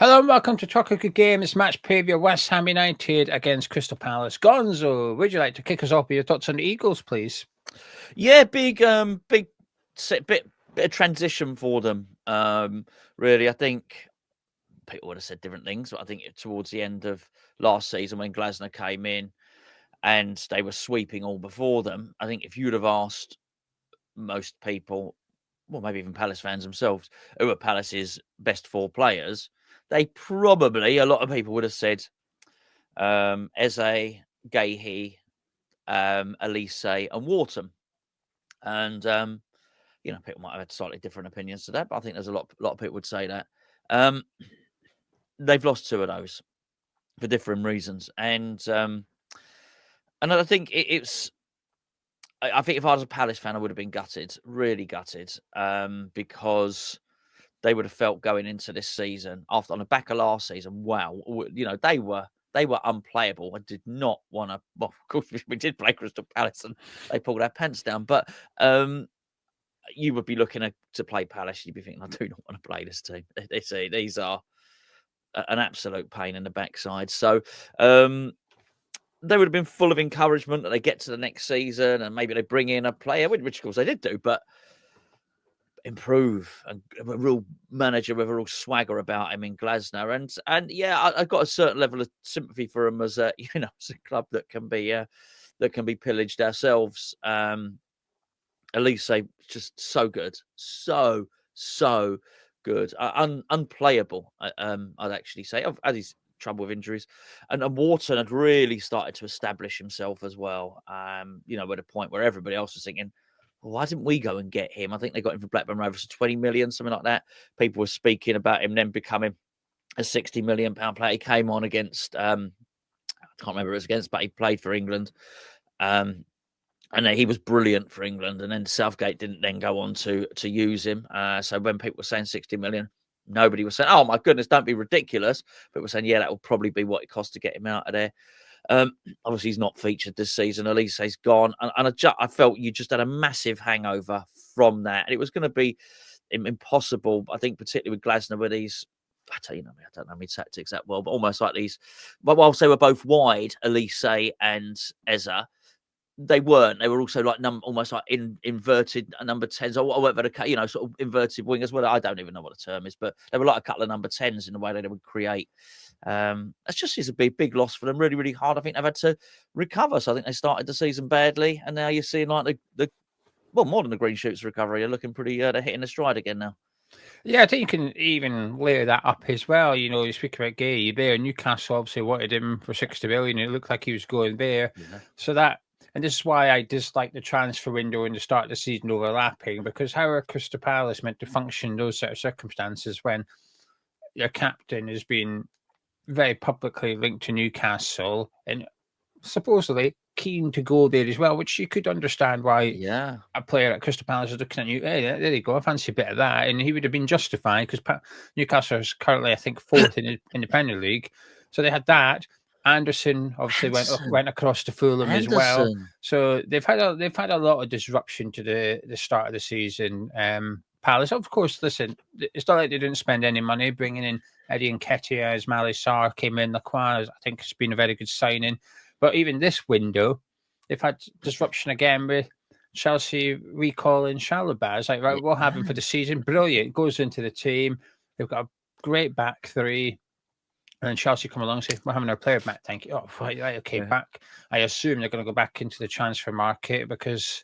Hello and welcome to WHUCRY Games match preview. West Ham United against Crystal Palace. Gonzo, would you like to kick us off with your thoughts on the Eagles, please? Yeah, big bit of transition for them. Really, I think people would have said different things, but I think towards the end of last season when Glasner came in and they were sweeping all before them, I think if you'd have asked most people, well, maybe even Palace fans themselves, who are Palace's best four players, they probably, a lot of people would have said Eze, Gahey, Elise and Wharton. And people might have had slightly different opinions to that, but I think there's a lot of people would say that. They've lost two of those for different reasons, and I think it's. I think if I was a Palace fan, I would have been gutted, really gutted, because they would have felt going into this season on the back of last season. Wow, they were unplayable. I did not want to. Well, of course, we did play Crystal Palace, and they pulled our pants down, but. You would be looking to play Palace. You'd be thinking, I do not want to play this team. These are an absolute pain in the backside. So they would have been full of encouragement that they get to the next season and maybe they bring in a player, which of course they did do, but improve and a real manager with a real swagger about him in Glasner. And yeah, I've got a certain level of sympathy for him as a club that can be pillaged ourselves. Elise, just so good, so good, unplayable. I'd actually say. I've had his trouble with injuries, and Wharton had really started to establish himself as well. At a point where everybody else was thinking, well, why didn't we go and get him? I think they got him for Blackburn Rovers for 20 million, something like that. People were speaking about him then becoming a 60 million pound player. He came on against, I can't remember who it was against, but he played for England. And he was brilliant for England. And then Southgate didn't then go on to use him. So when people were saying 60 million, nobody was saying, oh, my goodness, don't be ridiculous. But we're saying, yeah, that will probably be what it costs to get him out of there. Obviously, he's not featured this season. Elise's gone. And I felt you just had a massive hangover from that. And it was going to be impossible, I think, particularly with Glasner, with these. I don't know my tactics that well, but almost like these. But whilst they were both wide, Elise and Eze, they weren't. They were also like almost like inverted number 10s or whatever, sort of inverted wingers. Well, I don't even know what the term is, but they were like a couple of number 10s in the way that they would create. That's just is a big loss for them. Really, really hard. I think they've had to recover. So I think they started the season badly, and now you're seeing like more than the green shoots recovery. They're looking pretty. They're hitting the stride again now. Yeah, I think you can even layer that up as well. You speak about Gay there. Newcastle obviously wanted him for 60 million. It looked like he was going there. Yeah. So that. And this is why I dislike the transfer window and the start of the season overlapping, because how are Crystal Palace meant to function in those sort of circumstances when your captain has been very publicly linked to Newcastle and supposedly keen to go there as well, which you could understand why a player at Crystal Palace is looking at you. Hey, there you go, I fancy a bit of that. And he would have been justified because Newcastle is currently, I think, fourth in the Premier League. So they had that. Anderson obviously went across to Fulham as well. So they've had a lot of disruption to the start of the season. Palace, of course, listen, it's not like they didn't spend any money bringing in Eddie Nketiah as Mali Sarr came in. Lacroix, I think, has been a very good signing. But even this window, they've had disruption again with Chelsea recalling Chalobah. It's like, right, we'll have him for the season. Brilliant. Goes into the team. They've got a great back three. And then Chelsea come along and say, we're having our player back. Thank you. Oh, right, okay, back. I assume they're going to go back into the transfer market because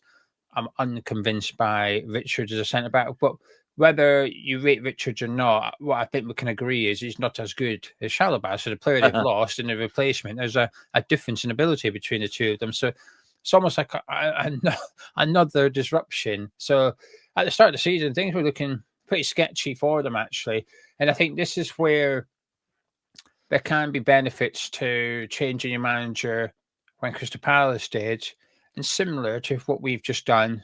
I'm unconvinced by Richards as a centre-back. But whether you rate Richards or not, what I think we can agree is he's not as good as Chalobah. So the player they've lost and the replacement, there's a difference in ability between the two of them. So it's almost like another disruption. So at the start of the season, things were looking pretty sketchy for them, actually. And I think this is where there can be benefits to changing your manager when Crystal Palace did, and similar to what we've just done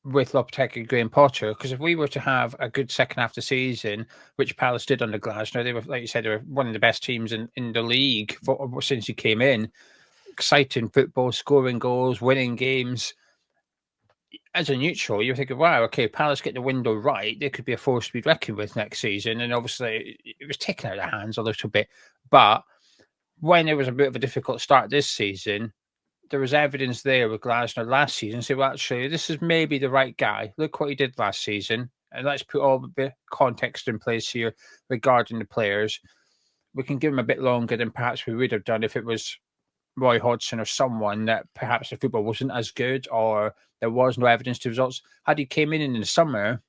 with Lopetegui and Graham Potter. Because if we were to have a good second half of the season, which Palace did under Glasner, they were, like you said, they were one of the best teams in the league since he came in. Exciting football, scoring goals, winning games. as a neutral, you're thinking, wow, okay, Palace get the window right. They could be a force to be reckoned with next season. And obviously, it was taken out of their hands a little bit. But when it was a bit of a difficult start this season, there was evidence there with Glasner last season. So, well, actually, this is maybe the right guy. Look what he did last season. And let's put all the context in place here regarding the players. We can give him a bit longer than perhaps we would have done if it was Roy Hodgson or someone that perhaps the football wasn't as good or there was no evidence to results. Had he came in the summer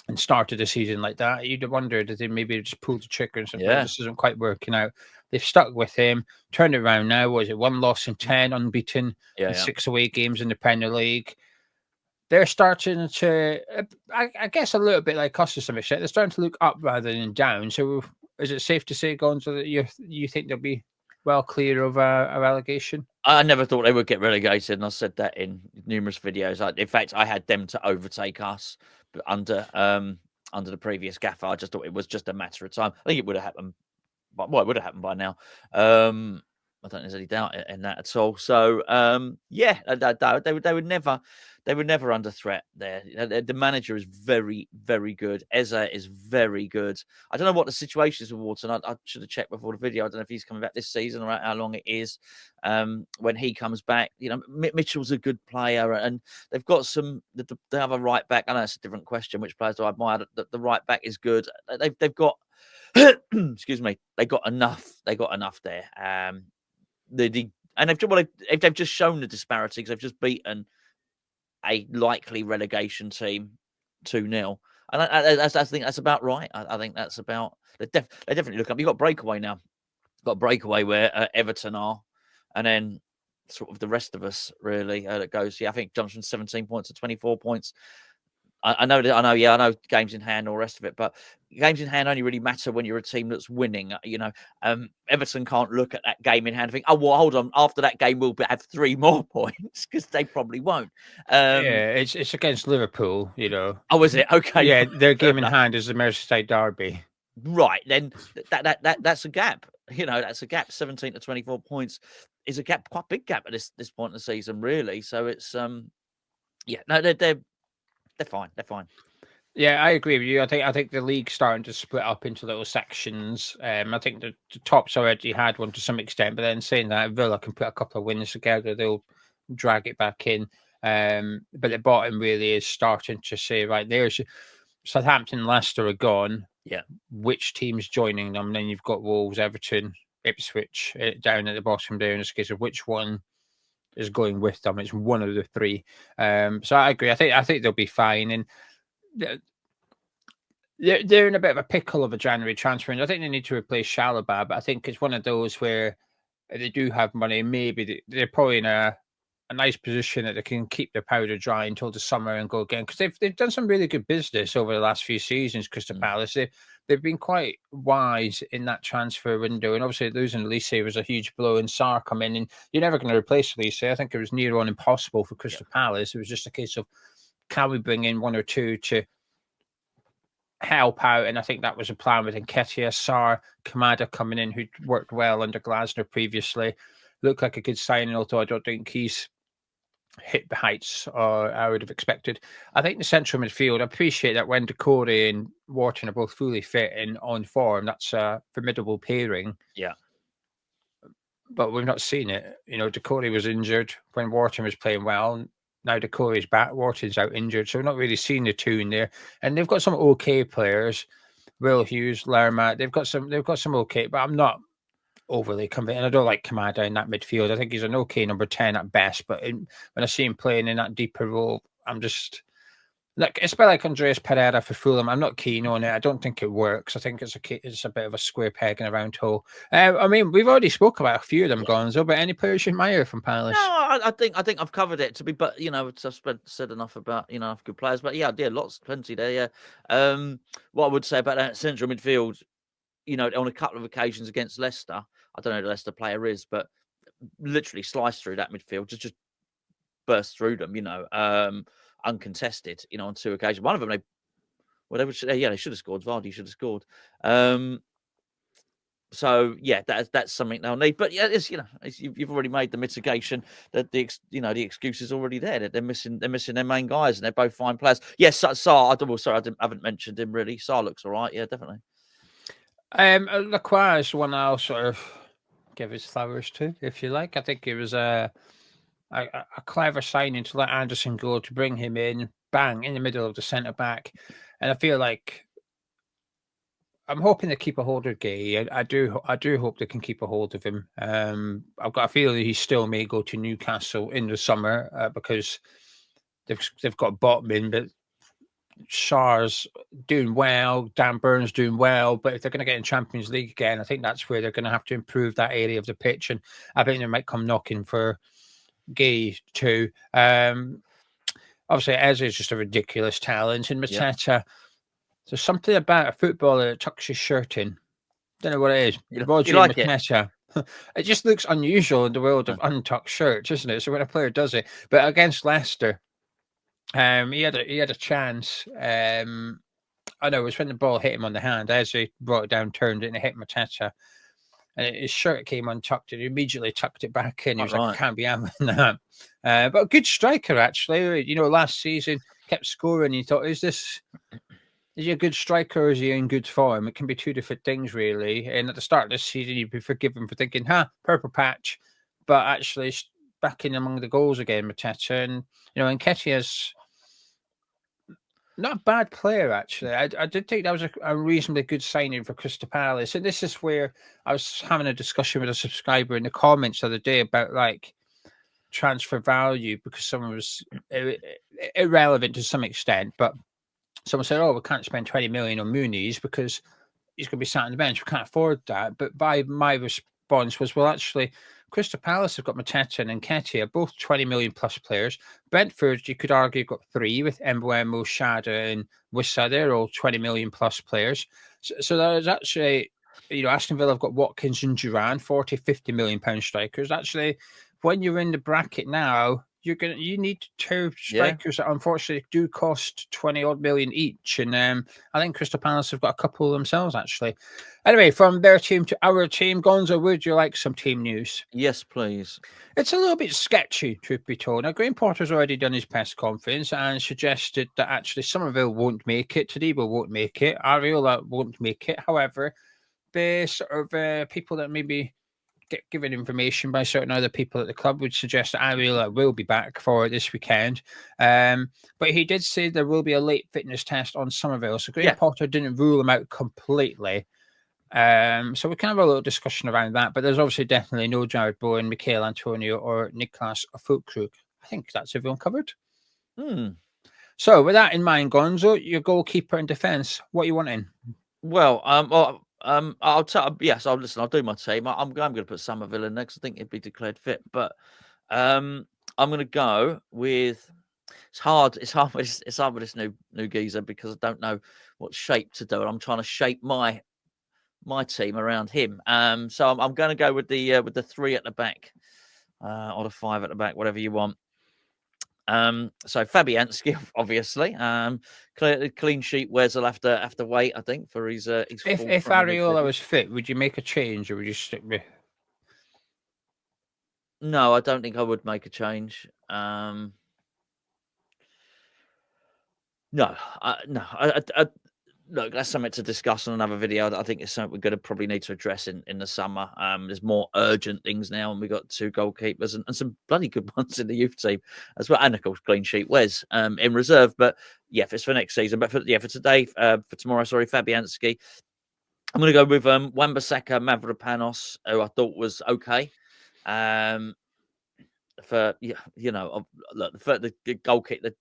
and started the season like that, you'd have wondered if they maybe just pulled the trigger and said, well, this isn't quite working out. They've stuck with him, turned it around now. Was it 1 loss in 10, unbeaten, and 6 away games in the Premier League? They're starting to, I guess, a little bit like us to some extent. They're starting to look up rather than down. So is it safe to say, Gonzo, that you think they'll be well clear of a relegation? I never thought they would get relegated, and I said that in numerous videos. In fact, I had them to overtake us under the previous gaffer. I just thought it was just a matter of time. I think it would have happened, but it would have happened by now. I don't think there's any doubt in that at all. So, they were never under threat there. The manager is very, very good. Eze is very good. I don't know what the situation is with Wharton. I should have checked before the video. I don't know if he's coming back this season or how long it is when he comes back. You know, Mitchell's a good player, and they've got they have a right back. I know it's a different question. Which players do I admire? The right back is good. They've got excuse me. They got enough. They got enough there. And they've just shown the disparity because they've just beaten a likely relegation team 2-0. And I think that's about right. I think that's about they definitely look up. You've got breakaway now. Got breakaway where Everton are, and then sort of the rest of us really that goes. Yeah, I think jumps from 17 points to 24 points. I know, games in hand, all the rest of it, but games in hand only really matter when you're a team that's winning. You know, Everton can't look at that game in hand and think, oh, well, hold on, after that game, we'll have 3 more points, because they probably won't. It's against Liverpool, you know. Oh, is it? Okay. Yeah, their game in hand is the Merseyside derby. Right, then that's a gap. You know, that's a gap. 17 to 24 points is a gap, quite a big gap at this point in the season, really. So it's they're fine. They're fine. Yeah, I agree with you. I think the league's starting to split up into little sections. I think the top's already had one to some extent, but then saying that, Villa can put a couple of wins together, they'll drag it back in. But the bottom really is starting to say, right, there's Southampton, Leicester are gone. Yeah. Which team's joining them? Then you've got Wolves, Everton, Ipswich down at the bottom there in this case of which one is going with them. It's one of the 3. So I agree. I think they'll be fine. And they're in a bit of a pickle of a January transfer. And I think they need to replace Shalaba, but I think it's one of those where they do have money. Maybe they're probably in a nice position that they can keep their powder dry until the summer and go again. Because they've done some really good business over the last few seasons, Crystal Palace. They've been quite wise in that transfer window. And obviously losing Lise was a huge blow, and Sarr come in, and you're never going to replace Lise. I think it was near on impossible for Crystal Palace. It was just a case of, can we bring in 1 or 2 to help out? And I think that was a plan with Nketiah, Sarr, Kamada coming in, who worked well under Glasner previously. Looked like a good signing, although I don't think he's hit the heights I would have expected. I think the central midfield, I appreciate that when Decore and Wharton are both fully fit and on form, that's a formidable pairing. Yeah. But we've not seen it. You know, Decore was injured when Wharton was playing well. Now Decore is back, Wharton's out injured, so we've not really seen the 2 in there. And they've got some okay players, Will Hughes, Lerma. They've got some okay, but I'm not overly convinced. And I don't like Kamada in that midfield. I think he's an okay number 10 at best, but when I see him playing in that deeper role, I'm just like, it's a bit like Andreas Pereira for Fulham. I'm not keen on it. I don't think it works. I think it's a bit of a square peg in a round hole. I mean, we've already spoke about a few of them, Gonzo, but any players you admire from Palace? No, I think I've covered it. But you know, I've said enough about enough good players. But yeah, plenty there. Yeah. What I would say about that central midfield, you know, on a couple of occasions against Leicester, I don't know who the Leicester player is, but literally sliced through that midfield, just burst through them, you know, uncontested, you know, on 2 occasions. One of them, they should have scored. Vardy should have scored. So yeah, that's something they'll need. But yeah, it's you've already made the mitigation that the excuse is already there that they're missing their main guys and they're both fine players. Yes, Sarr. I haven't mentioned him really. Sarr looks all right. Yeah, definitely. Lacroix is one I'll sort of give his flowers to, if you like. I think it was a clever signing to let Anderson go, to bring him in, bang, in the middle of the centre back. And I feel like I'm hoping they keep a hold of Gay. I do hope they can keep a hold of him. I've got a feeling he still may go to Newcastle in the summer because they've got Botman, but Sarr's doing well, Dan Burns doing well. But if they're going to get in Champions League again, I think that's where they're going to have to improve that area of the pitch. And I think they might come knocking for Gay too. Obviously, Eze is just a ridiculous talent, and Mateta. There's something about a footballer that tucks his shirt in. Don't know what it is. Roger like Mateta. It just looks unusual in the world of untucked shirts, isn't it? So when a player does it, but against Leicester, he had a chance. I know it was when the ball hit him on the hand. Eze brought it down, turned it, and it hit Mateta. And his shirt came untucked, and he immediately tucked it back in. He was like, "I can't be having that." But a good striker, actually. Last season kept scoring. You thought, is he a good striker or is he in good form? It can be two different things, really. And at the start of this season, you'd be forgiven for thinking, purple patch. But actually, back in among the goals again, Mateta. And, Nketiah's not a bad player, actually. I did think that was a reasonably good signing for Crystal Palace. And this is where I was having a discussion with a subscriber in the comments the other day about, transfer value, because someone was irrelevant to some extent. But someone said, we can't spend 20 million on Muniz because he's going to be sat on the bench. We can't afford that. But my response was, well, actually, Crystal Palace have got Mateta and Nketiah, both 20 million plus players. Brentford, you could argue, got three with Mbeumo, Shada, and Wissa. They're all 20 million plus players. So there's actually, Aston Villa have got Watkins and Duran, 40, 50 million pound strikers. Actually, when you're in the bracket now, you need two strikers that unfortunately do cost 20 odd million each. And I think Crystal Palace have got a couple themselves, actually. Anyway, from their team to our team, Gonzo, would you like some team news? Yes, please. It's a little bit sketchy, truth be told. Now, Graham Potter's already done his press conference and suggested that actually Somerville won't make it, Todibo won't make it, Areola won't make it. However, the sort of people that maybe get given information by certain other people at the club would suggest that Areola will be back for this weekend. But he did say there will be a late fitness test on Somerville. So Graham Potter didn't rule him out completely. So we can have a little discussion around that. But there's obviously definitely no Jared Bowen, Michael Antonio, or Niklas Füllkrug. I think that's everyone covered. So with that in mind, Gonzo, your goalkeeper and defence, what are you wanting? Well, I'll tell. Yes, I'll listen. I'll do my team. I'm going to put Somerville in there because I think he'd be declared fit. But I'm going to go with. It's hard. It's hard with this new geezer because I don't know what shape to do. I'm trying to shape my team around him. So I'm going to go with the three at the back, or the five at the back, whatever you want. So Fabianski, obviously, clean sheet. Wes will have to wait, I think, for his. If Areola was fit, would you make a change or would you stick with? No, I don't think I would make a change. No, look, that's something to discuss on another video. I think it's something we're going to probably need to address in the summer. There's more urgent things now, and we've got two goalkeepers and some bloody good ones in the youth team as well. And of course, clean sheet Wes in reserve. But yeah, it's for next season. But for today, for tomorrow, sorry, Fabianski. I'm going to go with Wan-Bissaka Mavropanos, who I thought was okay. Look, the goal kick, the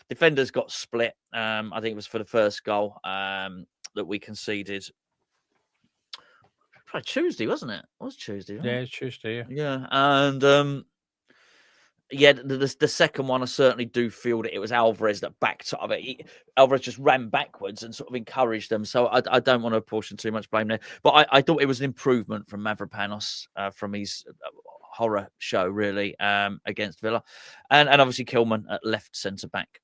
defenders got split. I think it was for the first goal that we conceded. Probably Tuesday, wasn't it? It was Tuesday. Right? Yeah, it's Tuesday. Yeah, and the second one, I certainly do feel that it was Alvarez that backed up it. Alvarez just ran backwards and sort of encouraged them. So I don't want to apportion too much blame there. But I thought it was an improvement from Mavropanos from his horror show, really, against Villa. And obviously Kilman at left centre-back.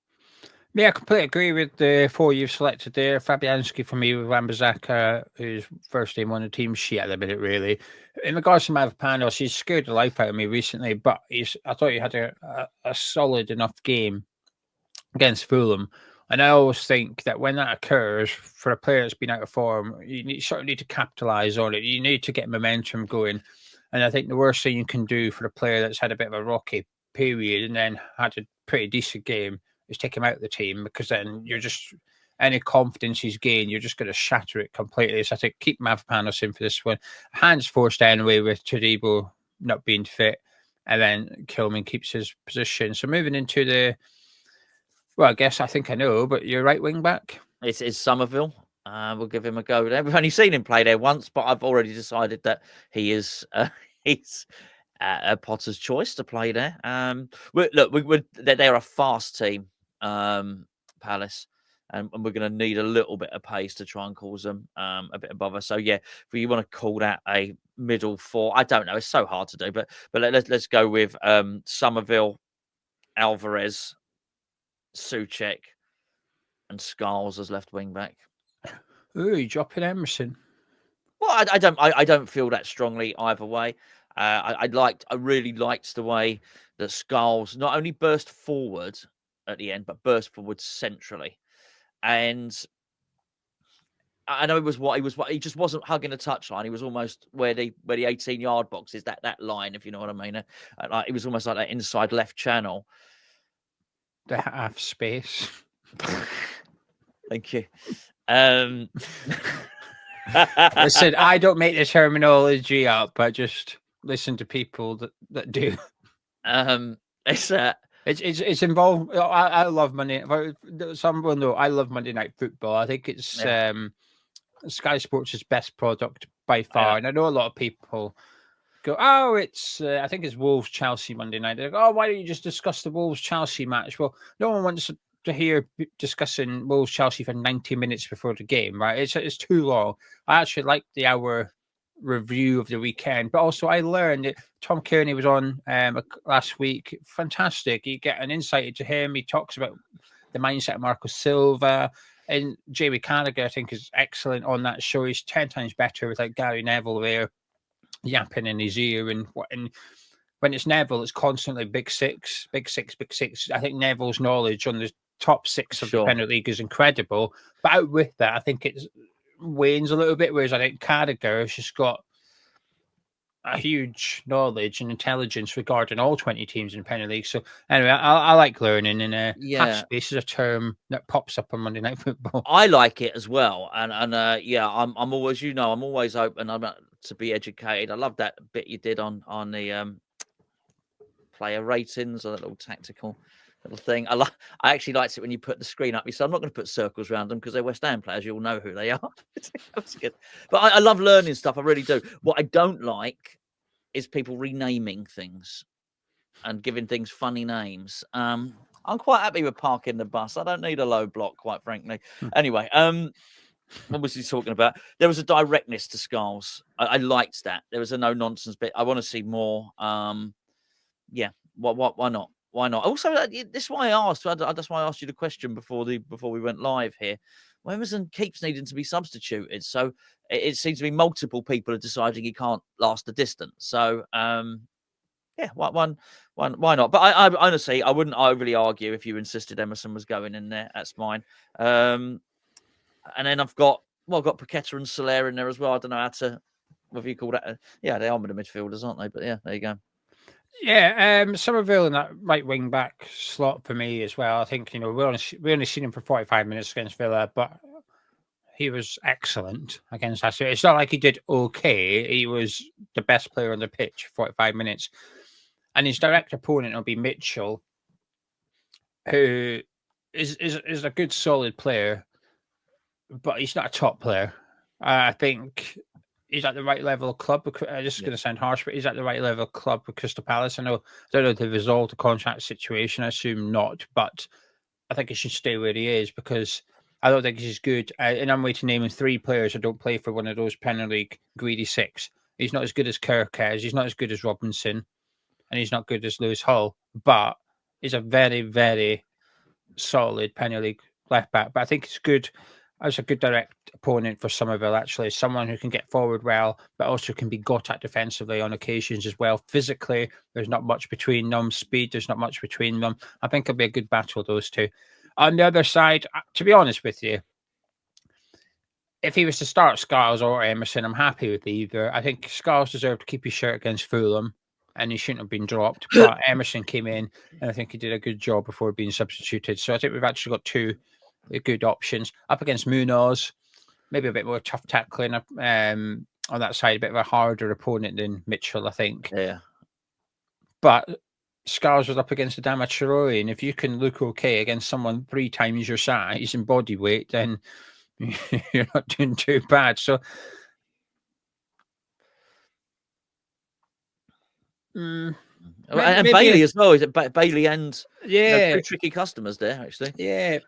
Yeah, I completely agree with the 4 you've selected there. Fabianski for me with Wan-Bissaka, who's first name on the team sheet at the minute, really. In regards to Mavropanos, he's scared the life out of me recently, but I thought he had a solid enough game against Fulham. And I always think that when that occurs, for a player that's been out of form, you sort of need to capitalise on it. You need to get momentum going. And I think the worst thing you can do for a player that's had a bit of a rocky period and then had a pretty decent game is take him out of the team, because then you're just, any confidence he's gained, you're just going to shatter it completely. So I think keep Mavropanos in for this one. Hands forced anyway with Todibo not being fit, and then Kilman keeps his position. So moving into the, well, I think I know, but you're right wing back. It's Somerville. We'll give him a go there. We've only seen him play there once, but I've already decided that he's Potter's choice to play there. They're a fast team, Palace, and we're going to need a little bit of pace to try and cause them a bit above us. So yeah, if you want to call that a middle four, I don't know. It's so hard to do, but let's go with Somerville, Alvarez, Souček, and Scarles as left wing back. Ooh, you dropping Emerson? Well, I don't feel that strongly either way. I really liked the way that Scarles not only burst forward at the end, but burst forward centrally. And I know he just wasn't hugging the touchline. He was almost where the 18-yard box is, that line, if you know what I mean. It was almost like that inside left channel. The half space. Thank you. Listen, I don't make the terminology up. I just listen to people that do. It's involved. I love Monday. Some will know I love Monday Night Football. I think it's Sky Sports' best product by far, and I know a lot of people go, "Oh, it's I think it's Wolves Chelsea Monday night." They go, "Oh, why don't you just discuss the Wolves Chelsea match?" Well, no one wants to hear discussing Wolves Chelsea for 90 minutes before the game, right? It's too long. I actually like the hour review of the weekend, but also I learned that Tom Kearney was on last week. Fantastic. You get an insight into him. He talks about the mindset of Marco Silva, and Jamie Carragher, I think, is excellent on that show. He's 10 times better without Gary Neville there yapping in his ear. And when it's Neville, it's constantly big six, big six, big six. I think Neville's knowledge on the top six of the Premier League is incredible. But out with that, I think it wanes a little bit, whereas I think Carragher has just got a huge knowledge and intelligence regarding all 20 teams in the Premier League. So anyway, I like learning, and half space is a term that pops up on Monday Night Football. I like it as well, and I'm always, I'm always open. I'm to be educated. I love that bit you did on the player ratings, or that little tactical little thing. I actually liked it when you put the screen up. You said, I'm not going to put circles around them because they're West Ham players. You all know who they are. That's good. But I love learning stuff. I really do. What I don't like is people renaming things and giving things funny names. I'm quite happy with parking the bus. I don't need a low block, quite frankly. Anyway, what was he talking about? There was a directness to Scarles. I liked that. There was a no nonsense bit. I want to see more. Yeah. Why not? Why not? Also, this is why I asked. That's why I asked you the question before we went live here. Well, Emerson keeps needing to be substituted, so it seems to be multiple people are deciding he can't last the distance. So, yeah, why not? But I honestly, I wouldn't overly argue if you insisted Emerson was going in there. That's fine. And then I've got Paqueta and Soler in there as well. I don't know whether you call that. Yeah, they are the midfielders, aren't they? But yeah, there you go. Yeah, Somerville in that right wing back slot for me as well. I think we only seen him for 45 minutes against Villa, but he was excellent against us. It's not like he did okay. He was the best player on the pitch for 45 minutes, and his direct opponent will be Mitchell, who is a good solid player, but he's not a top player. I think he's at the right level of club. This is going to sound harsh, but he's at the right level of club with Crystal Palace. I don't know if they've resolved the contract situation. I assume not, but I think he should stay where he is because I don't think he's good. And I'm waiting to name 3 players who don't play for one of those Premier League greedy 6. He's not as good as Kirkes. He's not as good as Robinson, and he's not good as Lewis Hull. But he's a very, very solid Premier League left back, but I think it's good as a good direct opponent for Somerville. Actually, someone who can get forward well, but also can be got at defensively on occasions as well. Physically, there's not much between them. Speed, there's not much between them. I think it'll be a good battle, those two. On the other side, to be honest with you, if he was to start Skiles or Emerson, I'm happy with either. I think Skiles deserved to keep his shirt against Fulham, and he shouldn't have been dropped. But Emerson came in, and I think he did a good job before being substituted. So I think we've actually got two good options. Up against Munoz, maybe a bit more tough tackling on that side, a bit of a harder opponent than Mitchell, I think. Yeah. But Skiles was up against Adama Traore, and if you can look okay against someone 3 times your size and body weight, then you're not doing too bad. So, and Bailey as well. Is it Bailey and two tricky customers there actually? Yeah.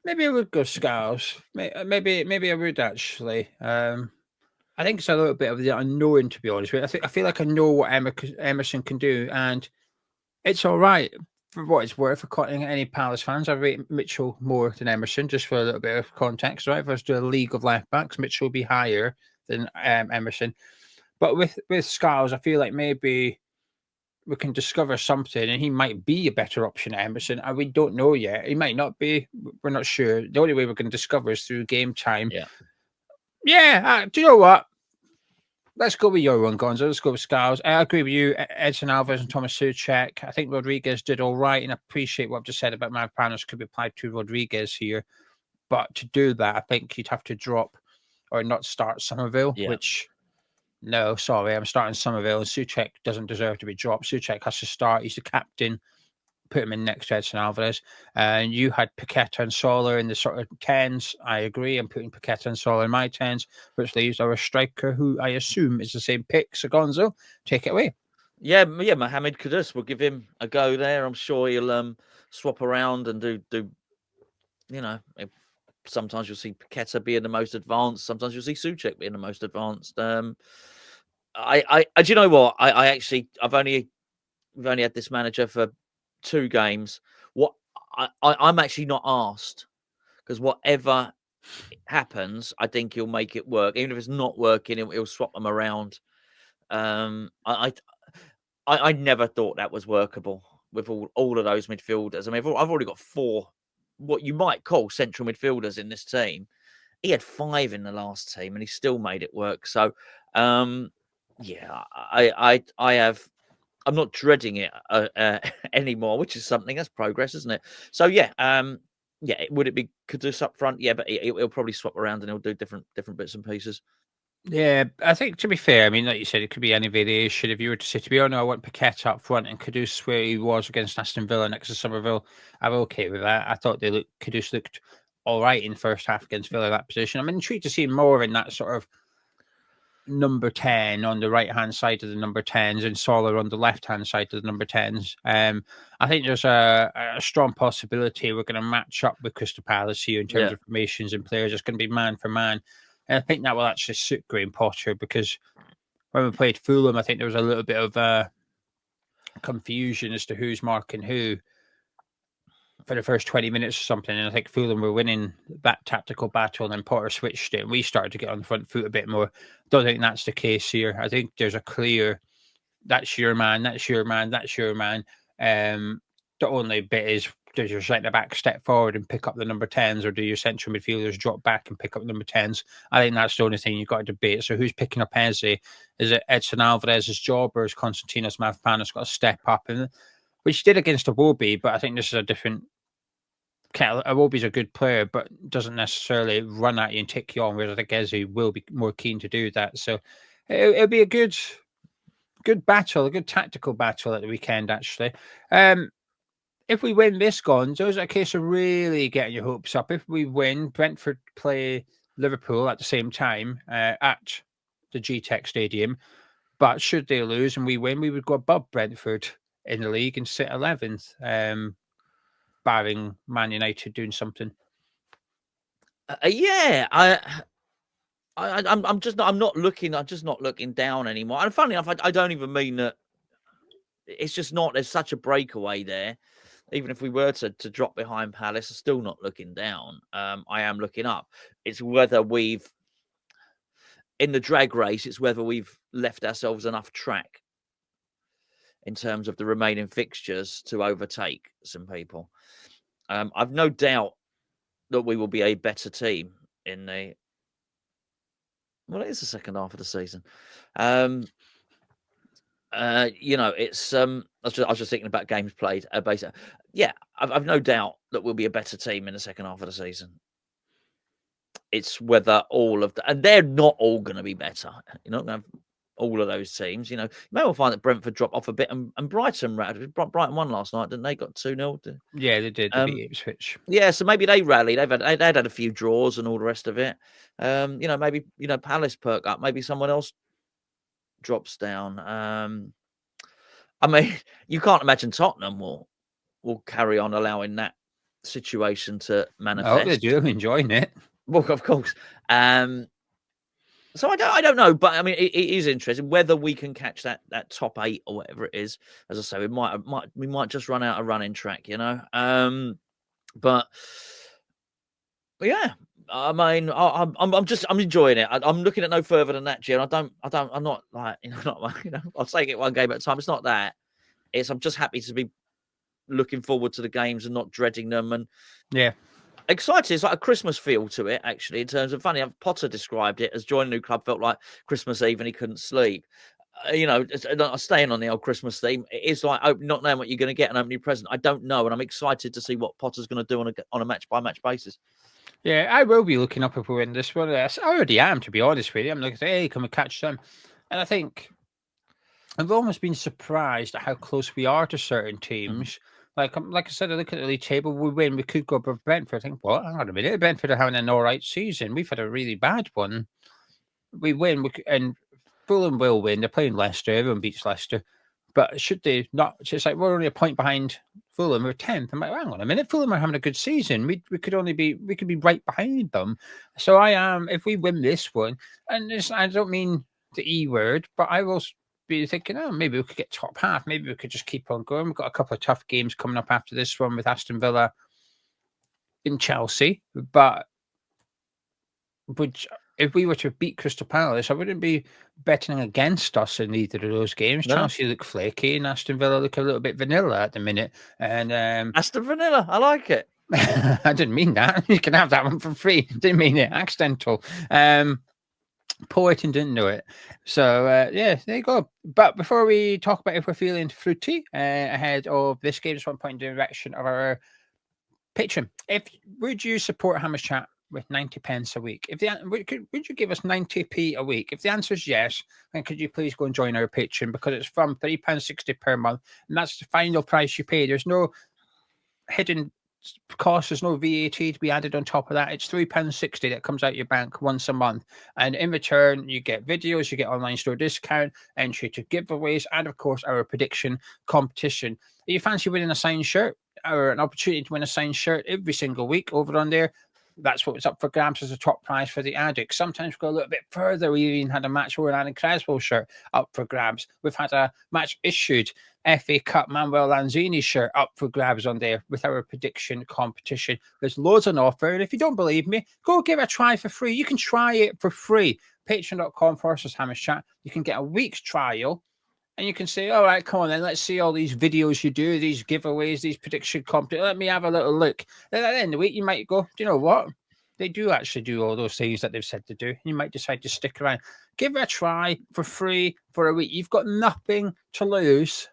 Maybe I would go Skiles. Maybe I would actually. I think it's a little bit of the unknown, to be honest with you. I feel like I know what Emerson can do, and it's all right for what it's worth. According to any Palace fans, I rate Mitchell more than Emerson, just for a little bit of context, right? If I was to do a league of left backs, Mitchell would be higher than Emerson. But with Skiles, I feel like maybe we can discover something, and he might be a better option at Emerson. And we don't know yet. He might not be. We're not sure. The only way we're going to discover is through game time. Yeah. Do you know what? Let's go with your one, Gonzo. Let's go with Skiles. I agree with you, Edson Alvarez and Thomas Souček. I think Rodriguez did all right, and I appreciate what I've just said about Mavropanos could be applied to Rodriguez here. But to do that, I think you'd have to drop or not start Somerville, which, no, sorry, I'm starting Somerville, and Souček doesn't deserve to be dropped. Souček has to start. He's the captain. Put him in next to Edson Alvarez. And you had Paqueta and Solar in the sort of 10s. I agree. I'm putting Paqueta and Solar in my 10s, which leaves our striker, who I assume is the same pick. So Gonzo, take it away. Yeah, Mohamed Kudus. We'll give him a go there. I'm sure he'll swap around and do. You know, sometimes you'll see Paqueta being the most advanced. Sometimes you'll see Souček being the most advanced. Do you know what? We've only had this manager for 2 games. What I'm actually not asked, because whatever happens, I think he'll make it work. Even if it's not working, he'll swap them around. I never thought that was workable with all of those midfielders. I mean, I've already got 4 what you might call central midfielders in this team. He had 5 in the last team, and he still made it work. So, I'm not dreading it anymore, which is something. That's progress, isn't it? So would it be Kudus up front? Yeah, but he'll probably swap around and he'll do different bits and pieces. Yeah, I think, to be fair, I mean, like you said, it could be any variation. If you were to say, to be honest, I want Paqueta up front and Kudus where he was against Aston Villa next to Somerville, I'm okay with that. I thought Kudus looked all right in the first half against Villa, that position. I'm intrigued to see more in that sort of number 10 on the right-hand side of the number 10s and Solar on the left-hand side of the number 10s. I think there's a strong possibility we're going to match up with Crystal Palace here in terms of formations and players. It's going to be man for man. And I think that will actually suit Graham Potter, because when we played Fulham, I think there was a little bit of confusion as to who's marking who for the first 20 minutes or something. And I think Fulham were winning that tactical battle, and then Potter switched it, and we started to get on the front foot a bit more. Don't think that's the case here. I think there's a clear, that's your man, that's your man, that's your man. The only bit is, does your centre-back step forward and pick up the number 10s, or do your central midfielders drop back and pick up number 10s? I think that's the only thing you've got to debate. So who's picking up Eze? Is it Edson Alvarez's job, or is Konstantinos Mavropanos got to step up? And which he did against Iwobi, but I think this is a different kettle. Iwobi's a good player, but doesn't necessarily run at you and take you on, whereas I think Eze will be more keen to do that. So it'll be a good battle, a good tactical battle at the weekend, actually. If we win this, Gonzo, is it a case of really getting your hopes up? If we win, Brentford play Liverpool at the same time at the G-Tech Stadium. But should they lose and we win, we would go above Brentford in the league and sit 11th, barring Man United doing something. I'm just not looking down anymore. And funny enough, I don't even mean that. It's just not. There's such a breakaway there. even if we were to drop behind Palace, I'm still not looking down. I am looking up. It's whether we've, in the drag race, it's whether we've left ourselves enough track in terms of the remaining fixtures to overtake some people. I've no doubt that we will be a better team in the, well, it is the second half of the season. You know, it's I was just thinking about games played. Basically, yeah, I've no doubt that we'll be a better team in the second half of the season. It's whether all of the, and they're not all going to be better. You're not going to have all of those teams. You know, you may well find that Brentford dropped off a bit, and Brighton won last night, didn't they? Got 2-0. Yeah, they did. They beat Ipswich. Yeah, so maybe they rallied. They'd had a few draws and all the rest of it. You know, maybe Palace perk up. Maybe someone else drops down. I mean, you can't imagine Tottenham will carry on allowing that situation to manifest. Oh, they do. I'm enjoying it. Well, of course. So I don't know, but I mean, it is interesting whether we can catch that top 8 or whatever it is. As I say, we might just run out of running track, you know. But yeah, I mean, I'm enjoying it. I'm looking at no further than that, Jim. I'm not like, I'll take it one game at a time. It's not that. I'm just happy to be looking forward to the games and not dreading them. And yeah, excited. It's like a Christmas feel to it, actually, in terms of funny. Potter described it as joining a new club felt like Christmas Eve and he couldn't sleep. You know, staying on the old Christmas theme, it is like not knowing what you're going to get and opening present. I don't know, and I'm excited to see what Potter's going to do on a match by match basis. Yeah, I will be looking up if we win this one. I already am, to be honest with you. I'm looking, hey, can we catch them? And I think I've almost been surprised at how close we are to certain teams. Like I said, I look at the league table. We win, we could go for Brentford. I think, what? Hang on a minute. Brentford are having an all right season. We've had a really bad one. We win, and Fulham will win. They're playing Leicester. Everyone beats Leicester. But should they not? It's like we're only a point behind Fulham. We're 10th. I'm like, hang on a minute. Fulham are having a good season. We could be right behind them. So I am. If we win this one, and I don't mean the E word, but I will be thinking, oh, maybe we could get top half. Maybe we could just keep on going. We've got a couple of tough games coming up after this one with Aston Villa in Chelsea. But if we were to beat Crystal Palace, I wouldn't be betting against us in either of those games. No. Chelsea look flaky and Aston Villa look a little bit vanilla at the minute. And Aston Vanilla, I like it. I didn't mean that. You can have that one for free. Didn't mean it. Accidental. Poet and didn't know it. So yeah, there you go. But before we talk about if we're feeling fruity ahead of this game, just one point in the direction of our patron. Would you support Ham Chat with 90 pence a week? Would you give us 90p a week? If the answer is yes, then could you please go and join our Patreon, because it's from £3.60 per month, and that's the final price you pay. There's no hidden cost, there's no VAT to be added on top of that. It's £3.60 that comes out your bank once a month, and in return you get videos, you get online store discount, entry to giveaways, and of course our prediction competition. If you fancy winning a signed shirt or an opportunity to win a signed shirt every single week over on there, that's what's up for grabs as a top prize for the Addicts. Sometimes we go a little bit further. We even had a match where an Creswell shirt up for grabs. We've had a match issued FA Cup Manuel Lanzini shirt up for grabs on there with our prediction competition. There's loads on offer. And if you don't believe me, go give it a try for free. You can try it for free. Patreon.com/HammerChat. You can get a week's trial. And you can say, all right, come on then, let's see all these videos you do, these giveaways, these prediction competitions. Let me have a little look. Then at the end of the week, you might go, do you know what? They do actually do all those things that they've said to do. You might decide to stick around. Give it a try for free for a week. You've got nothing to lose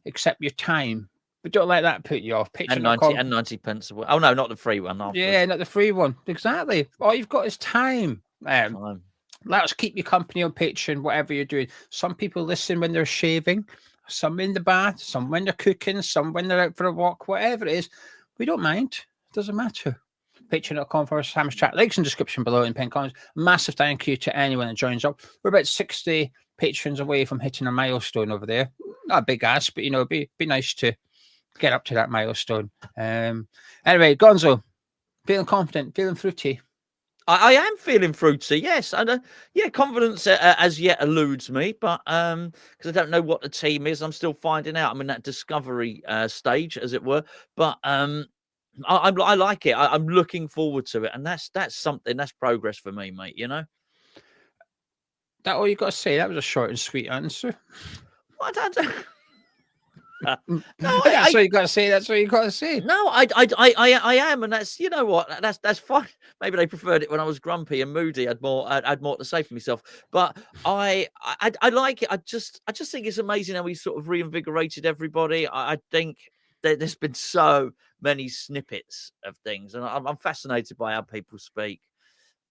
except your time. But don't let that put you off. And 90 pence a week. Oh, no, not the free one. Afterwards. Yeah, not the free one. Exactly. All you've got is time. Let us keep you company on Patreon, whatever you're doing. Some people listen when they're shaving, some in the bath, some when they're cooking, some when they're out for a walk, whatever it is. We don't mind. It doesn't matter. Patreon.com/HammerChat. Links in the description below in pen comments. Massive thank you to anyone that joins up. We're about 60 patrons away from hitting a milestone over there. Not a big ask, but it'd be nice to get up to that milestone. Anyway, Gonzo, feeling confident, feeling fruity. I am feeling fruity, yes, and yeah, confidence as yet eludes me, but because I don't know what the team is, I'm still finding out. I'm in that discovery stage, as it were. But I like it. I'm looking forward to it, and that's something. That's progress for me, mate. You know. That all you got to say? That was a short and sweet answer. I don't. No, That's all you got to say. That's all you got to say. No, I am, and that's, you know what, that's fine. Maybe they preferred it when I was grumpy and moody. I'd more to say for myself. But I like it. I just think it's amazing how we sort of reinvigorated everybody. I think there's been so many snippets of things, and I'm fascinated by how people speak.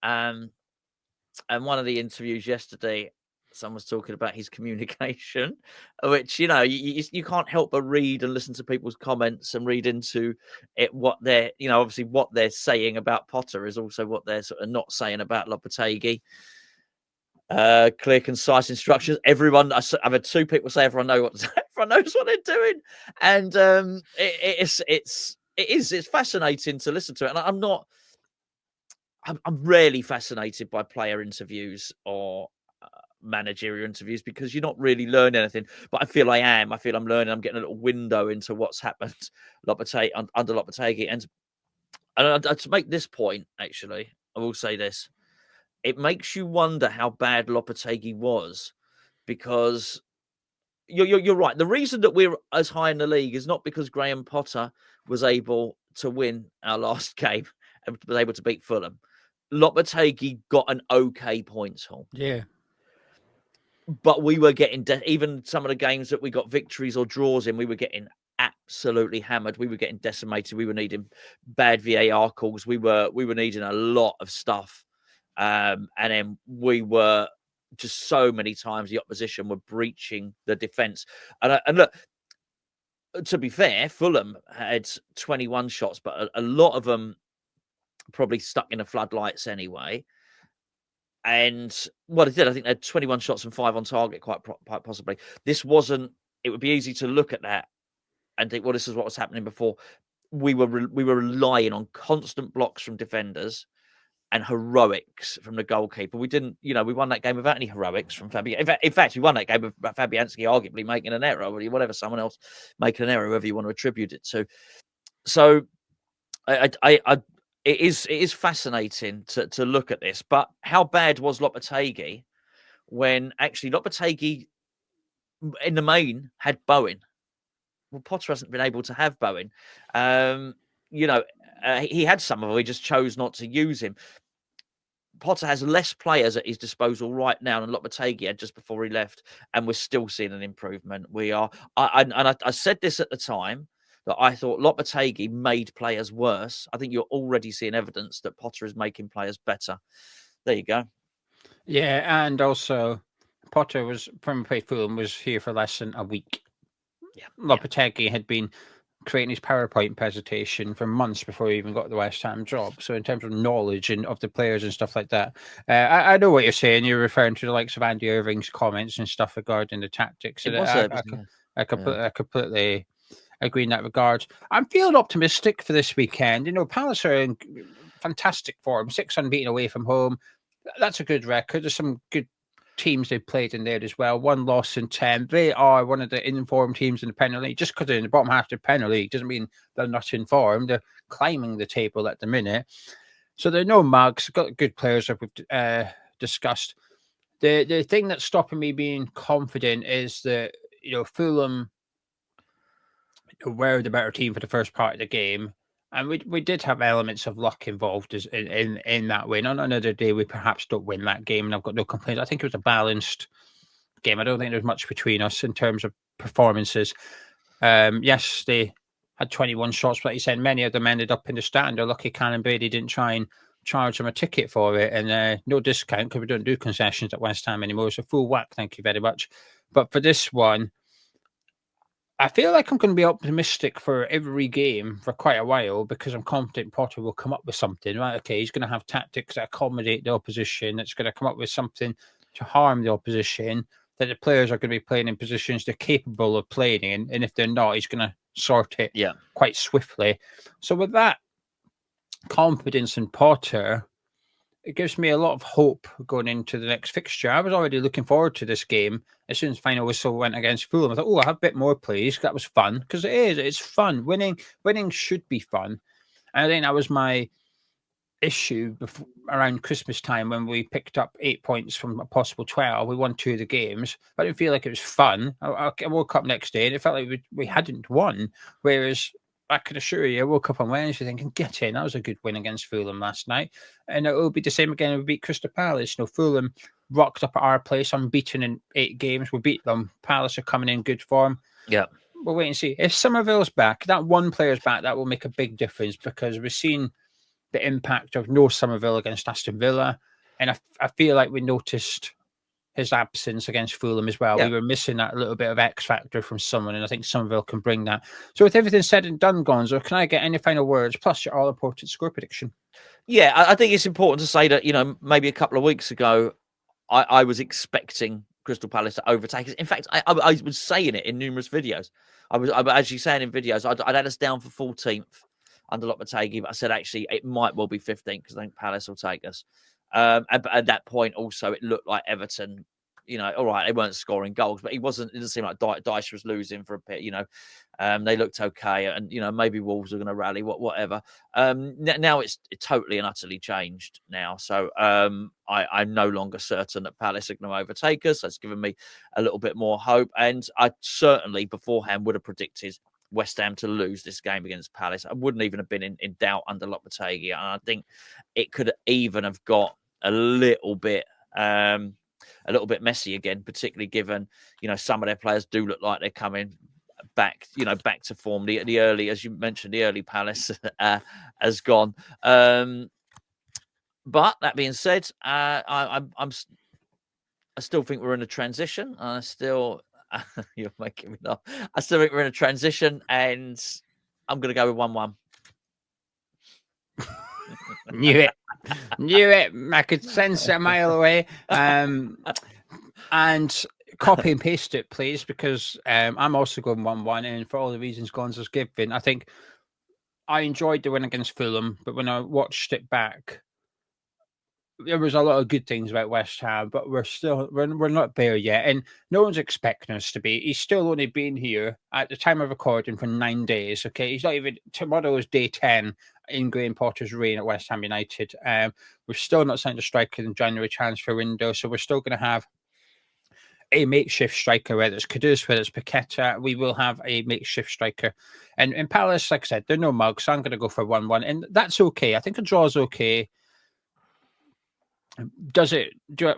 And one of the interviews yesterday, someone was talking about his communication, which, you know, you can't help but read and listen to people's comments and read into it, what they're, you know, obviously what they're saying about Potter is also what they're sort of not saying about Lopetegui. Clear, concise instructions. Everyone, I've had two people say everyone knows what they're doing, and it's fascinating to listen to it. And I'm rarely fascinated by player interviews or managerial interviews because you're not really learning anything. But I feel I am. I feel I'm learning. I'm getting a little window into what's happened under Lopetegui. And to make this point, actually, I will say this: it makes you wonder how bad Lopetegui was, because you're right. The reason that we're as high in the league is not because Graham Potter was able to win our last game and was able to beat Fulham. Lopetegui got an okay points haul. Yeah. But we were getting, even some of the games that we got victories or draws in, we were getting absolutely hammered. We were getting decimated. We were needing bad VAR calls. We were needing a lot of stuff. And then we were just so many times the opposition were breaching the defence. And look, to be fair, Fulham had 21 shots, but a lot of them probably stuck in the floodlights anyway. And well, they did. I think they had 21 shots and 5 on target, quite possibly. This wasn't. It would be easy to look at that and think, well, this is what was happening before. We were relying on constant blocks from defenders and heroics from the goalkeeper. We didn't, you know, we won that game without any heroics from Fabianski. In fact, we won that game with Fabianski arguably making an error, or whatever, someone else making an error, whoever you want to attribute it to. So, it is fascinating to look at this. But how bad was Lopetegui when actually Lopetegui in the main had Bowen? Well, Potter hasn't been able to have Bowen. You know, he had some of them. He just chose not to use him. Potter has less players at his disposal right now than Lopetegui had just before he left, and we're still seeing an improvement. We are. I said this at the time, that I thought Lopetegui made players worse. I think you're already seeing evidence that Potter is making players better. There you go. Yeah, and also Potter was, from played Fulham, was here for less than a week. Yeah, Lopetegui had been creating his PowerPoint presentation for months before he even got the West Ham job. So in terms of knowledge and of the players and stuff like that, I know what you're saying. You're referring to the likes of Andy Irving's comments and stuff regarding the tactics. I completely agree in that regard. I'm feeling optimistic for this weekend. You know, Palace are in fantastic form, 6 unbeaten away from home. That's a good record. There's some good teams they've played in there as well. 1 loss in 10. They are one of the informed teams in the Premier League. Just because they're in the bottom half of the Premier League doesn't mean they're not informed. They're climbing the table at the minute. So they're no mugs. Got good players that we've discussed. The thing that's stopping me being confident is that, you know, Fulham were the better team for the first part of the game, and we did have elements of luck involved in that win. On another day, we perhaps don't win that game, and I've got no complaints. I think it was a balanced game. I don't think there's much between us in terms of performances. Yes, they had 21 shots, but like you said, many of them ended up in the stand. They're lucky Callum Brady didn't try and charge them a ticket for it, and no discount because we don't do concessions at West Ham anymore. So full whack, thank you very much. But for this one, I feel like I'm going to be optimistic for every game for quite a while because I'm confident Potter will come up with something. Right? Okay, he's going to have tactics that accommodate the opposition. It's going to come up with something to harm the opposition, that the players are going to be playing in positions they're capable of playing in. And if they're not, he's going to sort it quite swiftly. So with that confidence in Potter, it gives me a lot of hope going into the next fixture. I was already looking forward to this game as soon as final whistle went against Fulham. I thought, oh, I have a bit more, please. That was fun because it's fun. Winning should be fun. And I think that was my issue around Christmas time when we picked up 8 points from a possible 12. We won 2 of the games, but I didn't feel like it was fun. I woke up next day and it felt like we hadn't won. Whereas I can assure you, I woke up on Wednesday thinking, get in, that was a good win against Fulham last night. And it will be the same again if we beat Crystal Palace. Fulham rocked up at our place, unbeaten in 8 games. We beat them. Palace are coming in good form. Yeah. We'll wait and see. If Somerville's back, that one player's back, that will make a big difference because we've seen the impact of no Somerville against Aston Villa. And I feel like we noticed his absence against Fulham as well. Yeah. We were missing that little bit of X factor from someone, and I think Somerville can bring that. So with everything said and done, Gonzo, can I get any final words, plus your all-important score prediction? Yeah, I think it's important to say that, maybe a couple of weeks ago, I was expecting Crystal Palace to overtake us. In fact, I was saying it in numerous videos. I was actually saying in videos, I'd had us down for 14th under Lopetegui, but I said actually it might well be 15th because I think Palace will take us. But at that point, also it looked like Everton. All right, they weren't scoring goals, but it doesn't seem like Dyche was losing for a bit. They looked okay, and maybe Wolves are going to rally, whatever. Now it's totally and utterly changed now. So I'm no longer certain that Palace are going to overtake us. That's given me a little bit more hope, and I certainly beforehand would have predicted West Ham to lose this game against Palace. I wouldn't even have been in doubt under Lopetegui, and I think it could even have got a little bit messy again, particularly given some of their players do look like they're coming back to form. The early, as you mentioned, the early Palace has gone. But that being said, I still think we're in a transition. You're making me laugh. I still think we're in a transition, and I'm going to go with 1-1. Knew it. I could sense it a mile away. And copy and paste it, please, because I'm also going 1-1. And for all the reasons Gonzo's given, I think I enjoyed the win against Fulham, but when I watched it back, there was a lot of good things about West Ham, but we're not there yet, and no one's expecting us to be. He's still only been here at the time of recording for 9 days. Okay, he's not even. Tomorrow is day 10 in Graham Potter's reign at West Ham United. We've still not signed a striker in the January transfer window, so we're still going to have a makeshift striker, whether it's Kudus, whether it's Paqueta. We will have a makeshift striker, and in Palace, like I said, they're no mugs, so I'm going to go for 1-1, and that's okay. I think a draw is okay.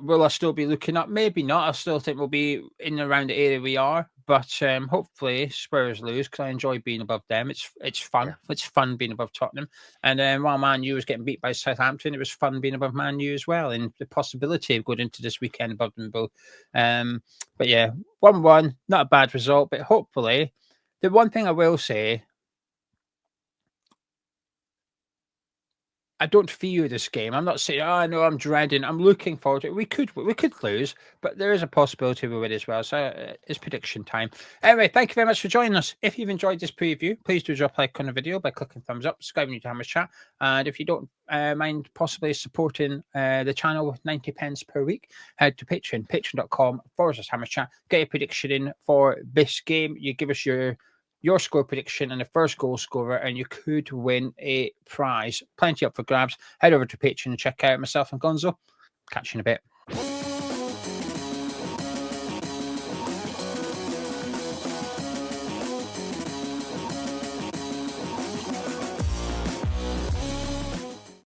Will I still be looking up? Maybe not. I still think we'll be in and around the area we are, but hopefully Spurs lose because I enjoy being above them. It's fun. Yeah. It's fun being above Tottenham. And while Man U was getting beat by Southampton, it was fun being above Man U as well, and the possibility of going into this weekend above them both. But yeah, 1-1, not a bad result, but hopefully, the one thing I will say, I don't fear this game. I'm not saying, oh, no, I'm dreading. I'm looking forward to it. We could lose, but there is a possibility we win as well. So it's prediction time. Anyway, thank you very much for joining us. If you've enjoyed this preview, please do drop a like on the video by clicking thumbs up, subscribing to Hammer's Chat. And if you don't mind possibly supporting the channel with 90 pence per week, head to Patreon, patreon.com/Hammer's Chat. Get your prediction in for this game. You give us your score prediction and the first goal scorer, and you could win a prize. Plenty up for grabs. Head over to Patreon and check out myself and Gonzo. Catch you in a bit.